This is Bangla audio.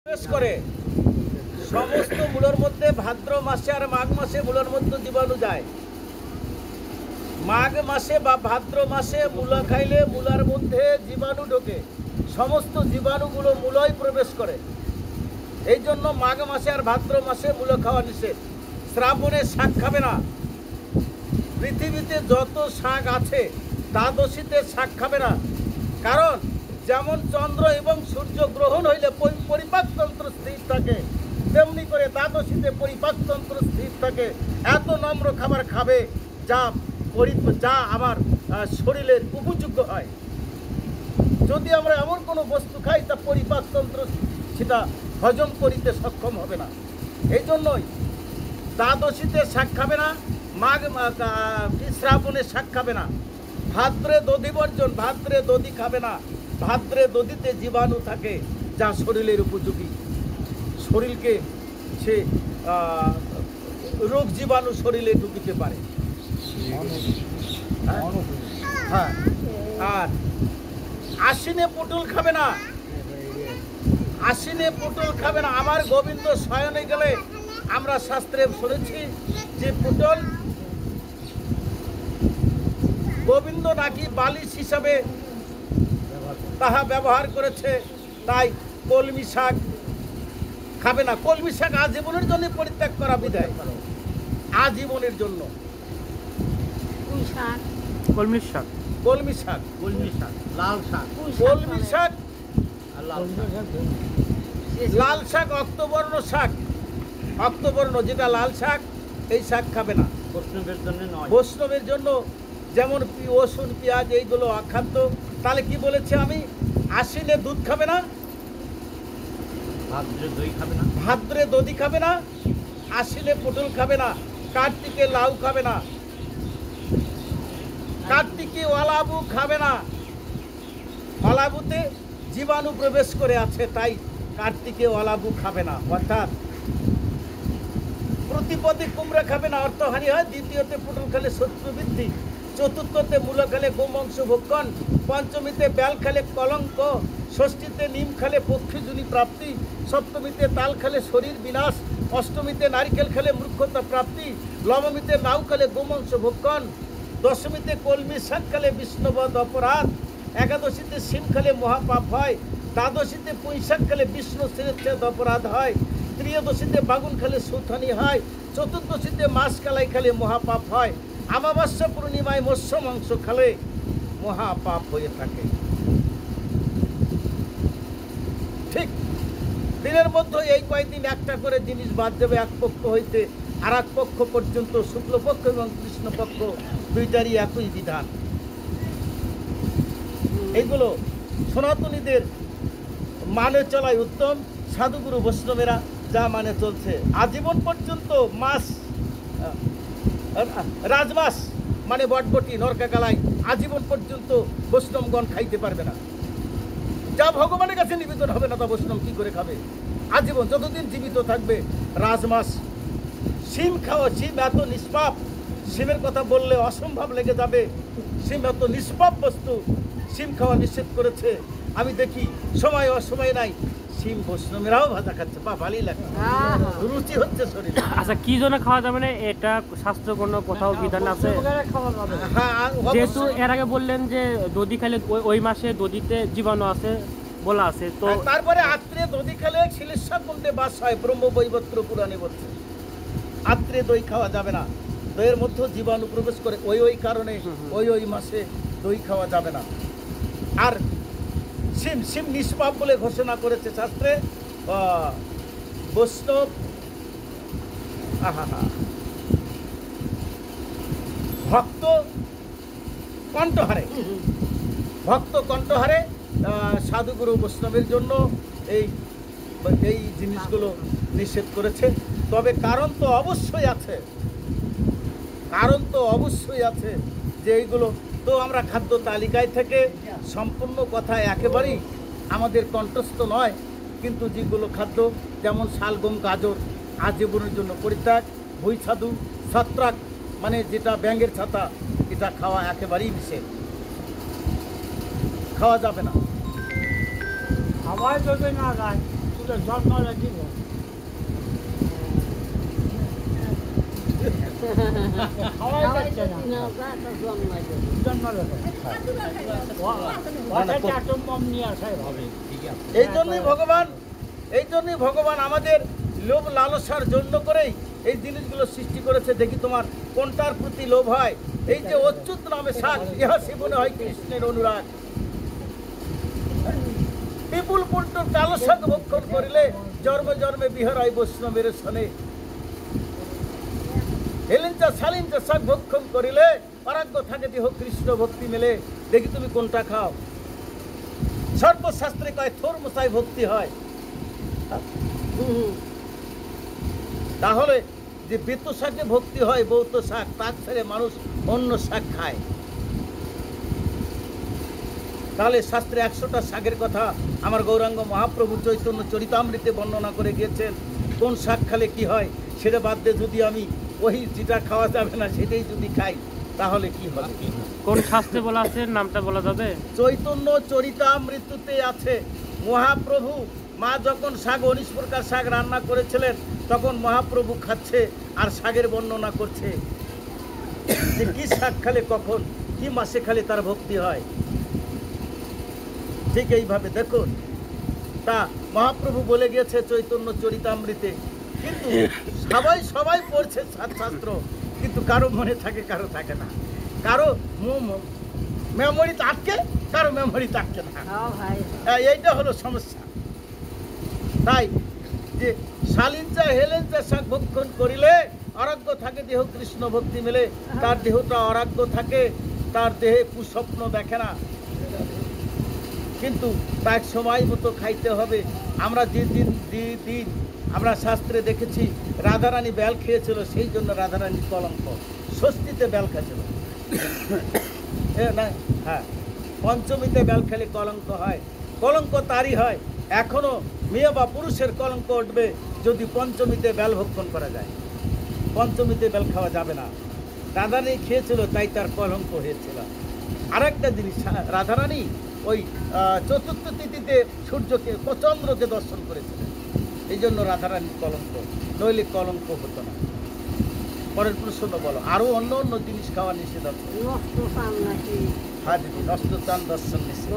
বিশেষ করে সমস্ত মূলের মধ্যে ভাদ্র মাসে আর মাঘ মাসে মূলের মধ্যে জীবাণু যায়। মাঘ মাসে বা ভাদ্র মাসে মূলা খাইলে মূলার মধ্যে জীবাণু ঢোকে, সমস্ত জীবাণুগুলো মূলায় প্রবেশ করে। এই জন্য মাঘ মাসে আর ভাদ্র মাসে মূলা খাওয়া নিষেধ। শ্রাবণে শাক খাবে না। পৃথিবীতে যত শাক আছে দ্বাদশীতে শাক খাবে না, কারণ যেমন চন্দ্র এবং সূর্য গ্রহণ হইলে পরিপাকতন্ত্র স্থির থাকে, তেমনি করে দ্বাদশীতে পরিপাকতন্ত্র স্থির থাকে। এত নম্র খাবার খাবে যা আমার শরীরের উপযোগ্য হয়। যদি আমরা এমন কোনো বস্তু খাই তা পরিপাকতন্ত্র সেটা হজম করিতে সক্ষম হবে না। এই জন্যই দ্বাদশীতে শাক খাবে না, শ্রাবণে শাক খাবে না। ভাদ্রে দধি বর্জন, ভাদ্রে দধি খাবে না। ভাদ্রে দধিতে জীবাণু থাকে যা শরীরের উপযোগী, শরীরকে সে রোগ জীবাণু শরীরে ঢুকিতে পারে। হ্যাঁ, আর আশ্বিনে পটল খাবে না। আশ্বিনে পটল খাবে না। আমার গোবিন্দ শয়নে গেলে আমরা শাস্ত্রে শুনেছি যে পটল গোবিন্দ নাকি বালিশ হিসাবে তাহা ব্যবহার করেছে, তাই কলমি শাক খাবে না। কলমি শাক আজীবনের জন্য পরিত্যাগ করা বিধায়, আজীবনের জন্য। কলমি শাক, কলমি শাক, কলমি শাক, লাল শাক, কলমি শাক, লাল শাক, লাল শাক, অক্তবর্ণ শাক, অক্তবর্ণ যেটা লাল শাক, এই শাক খাবে না। বৈষ্ণবের জন্য নয়, বৈষ্ণবের জন্য। যেমন রসুন পেঁয়াজ এইগুলো অখাদ্য। তাহলে কি বলেছে আমি? আশ্বিনে দুধ খাবে না, ভাদ্রে দই খাবে না, ভাদ্রে দধি খাবে না, আশ্বিনে পটল খাবে না, কার্তিকে লাউ খাবে না, কার্তিকে অলাবু খাবে না। অলাবুতে জীবাণু প্রবেশ করে আছে, তাই কার্তিকে অলাবু খাবে না। অর্থাৎ প্রতিপদে কুমড়া খাবে না, অর্থহানি হয়। দ্বিতীয়তে পটল খেলে শত্রু বৃদ্ধি, চতুর্থতে মূলা খেলে গোমাংস ভক্ষণ, পঞ্চমীতে বেল খেলে কলঙ্ক, ষষ্ঠীতে নিম খেলে পক্ষীজনী প্রাপ্তি, সপ্তমীতে তাল খেলে শরীর বিনাশ, অষ্টমীতে নারিকেল খেলে মূর্খতা প্রাপ্তি, নবমীতে লাউ খেলে গোমাংস ভক্ষণ, দশমীতে কলমি শাক খেলে বিষ্ণুবধ অপরাধ, একাদশীতে শিম খেলে মহাপাপ হয়, দ্বাদশীতে পুঁই শাক খেলে বিষ্ণু শিরচ্ছেদ অপরাধ হয়, ত্রয়োদশীতে বাগুন খেলে সুথানি হয়, চতুর্দশীতে মাছ কালাই খেলে মহাপাপ হয়, অমাবস্যা পূর্ণিমায় মৎস্য মাংস খেলে মহাপাপ হয়ে থাকে। ঠিক দিনের মধ্যে এই কয়েকদিন একটা করে জিনিস বাদ দেবে, এক পক্ষ হইতে আর এক পক্ষ পর্যন্ত, শুক্লপক্ষ এবং কৃষ্ণপক্ষ দুইটারই একই বিধান। এইগুলো সনাতনীদের মানে চলাই উত্তম। সাধুগুরু বৈষ্ণবেরা যা মানে চলছে আজীবন পর্যন্ত। মাছ, রাজমাস মানে বটবটি, নরকাকালাই আজীবন পর্যন্ত বৈষ্ণবগণ খাইতে পারবে না। যা ভগবানের কাছে নিবেদন হবে না তা বৈষ্ণব কি করে খাবে? আজীবন যতদিন জীবিত থাকবে। রাজমাস, শিম খাওয়া, শিম এত নিষ্পাপ, শিমের কথা বললে অসম্ভব লেগে যাবে। শিম এত নিষ্পাপ বস্তু, শিম খাওয়া নিষেধ করেছে। আমি দেখি সময় অসময় নাই, শিম বৈষ্ণবেরাও ভাজা খাচ্ছে, বা ভালোই লাগছে, রুচি হচ্ছে শরীরে। আচ্ছা, কি জন্য খাওয়া যাবে না এটা শাস্ত্র কোনো কোথাও বিধান আছে? হ্যাঁ, যেহেতু এর আগে বললেন যে দধি খেলে ওই মাসে দধিতে জীবাণু আছে বলা আছে, তো তারপরে আত্রে দধি খেলে শিলেশ্বর কুণ্ডে বাস হয়, ব্রহ্মবৈবত্র পুরাণে বলছে। আত্রে দই খাওয়া যাবে না, দইয়ের মধ্যে জীবাণু প্রবেশ করে, ওই কারণে ওই মাসে দই খাওয়া যাবে না। আর শিম, শিম নিষ্পাপ বলে ঘোষণা করেছে শাস্ত্রে। বৈষ্ণব ভক্ত কণ্ঠহারে, ভক্ত কণ্ঠহারে সাধুগুরু বৈষ্ণবের জন্য এই জিনিসগুলো নিষেধ করেছে। তবে কারণ তো অবশ্যই আছে, কারণ তো অবশ্যই আছে যে এইগুলো তো আমরা খাদ্য তালিকায় থেকে সম্পূর্ণ কথা একেবারেই আমাদের কণ্ঠস্থ নয়, কিন্তু যেগুলো খাদ্য যেমন শালগম, গাজর আজীবনের জন্য পরিত্যাগ, ভুঁইছাদু, ছত্রাক মানে যেটা ব্যাঙের ছাতা, এটা খাওয়া একেবারেই নিষেধ, খাওয়া যাবে না। খাওয়াই যদি না যায় জন্মলে দিব খাওয়াই যাচ্ছে না জন্মলে মম নিয়ে আসাই হবে এই জন্যই ভগবান আমাদের লোভ লালসার জন্য করেই এই জিনিসগুলো সৃষ্টি করেছে। দেখি তোমার কোনটার প্রতি লোভ হয়। এই যে অচ্যুত নামে শাক, ইহা সেবনে হয় কৃষ্ণের অনুরাগ। বিপুল পুণ্যর কালো শাক ভক্ষণ করিলে জন্মে জন্মে বিহারায় বৈষ্ণবের সনে। হেলেঞ্চা শালিঞ্চা শাক ভক্ষণ করিলে পরাজ্ঞ থাকে দেহ কৃষ্ণ ভক্তি মেলে। দেখি তুমি কোনটা খাও। সর্বশাস্ত্রে কয় থোর মশাই ভক্তি হয়। তাহলে যে বেত শাকে ভক্তি হয়, বৌত শাক, তার ছেড়ে মানুষ অন্য শাক খায়। তাহলে শাস্ত্রে 100টা শাকের কথা আমার গৌরাঙ্গ মহাপ্রভু চৈতন্য চরিতামৃতে বর্ণনা করে গিয়েছেন। কোন শাক খেলে কি হয় সেটা বাদ দিয়ে যদি আমি ওই যেটা খাওয়া যাবে না সেটাই যদি খাই তাহলে কি হবে? কোন শাস্ত্রে বলা আছে, নামটা বলা যাবে? চৈতন্য চরিতামৃততে আছে। মহাপ্রভু মা যখন শাক 19 প্রকার শাক রান্না করেছিলেন তখন মহাপ্রভু খাচ্ছে আর শাকের বর্ণনা করছে যে কি শাক খেলে কখন কি মাসে খেলে তার ভক্তি হয়। ঠিক এইভাবে দেখুন, তা মহাপ্রভু বলে গিয়েছে চৈতন্য চরিতামৃতে। কিন্তু সবাই পড়ছে শাস্ত্র, কিন্তু কারো মনে থাকে কারো থাকে না, কারো মেমোরি আটকে, কারো মেমোরি থাকছে না। এইটা হলো সমস্যা। তাই যে শালিঞ্চা হেলেঞ্চা শাক ভক্ষণ করিলে অরাগ্য থাকে দেহ কৃষ্ণ ভক্তি মেলে। তার দেহটা অরাগ্য থাকে, তার দেহে কুস্বপ্ন দেখে না, কিন্তু তার সময় মতো খাইতে হবে। আমরা দিন আমরা শাস্ত্রে দেখেছি রাধারানী বেল খেয়েছিল, সেই জন্য রাধারানীর কলঙ্ক। ষষ্ঠীতে বেল খেয়েছিল, হ্যাঁ, পঞ্চমীতে বেল খেলে কলঙ্ক হয়। কলঙ্ক তারই হয়। এখনো মেয়ে বা পুরুষের কলঙ্ক উঠবে যদি পঞ্চমীতে বেল ভক্ষণ করা যায়। পঞ্চমীতে বেল খাওয়া যাবে না। রাধারানী খেয়েছিল তাই তার কলঙ্ক হয়েছিল। আর একটা জিনিস, রাধারানী ওই চতুর্থ তিথিতে সূর্যকে চন্দ্রকে দর্শন করেছিলেন, এই জন্য রাধারানীর কলঙ্ক, নইলে কলঙ্ক হতো না। পরের প্রশ্ন বলো। আরো অন্য অন্য জিনিস খাওয়া নিষেধ আছে। হ্যাঁ দিদি, নষ্ট চান দর্শন নিষেধ।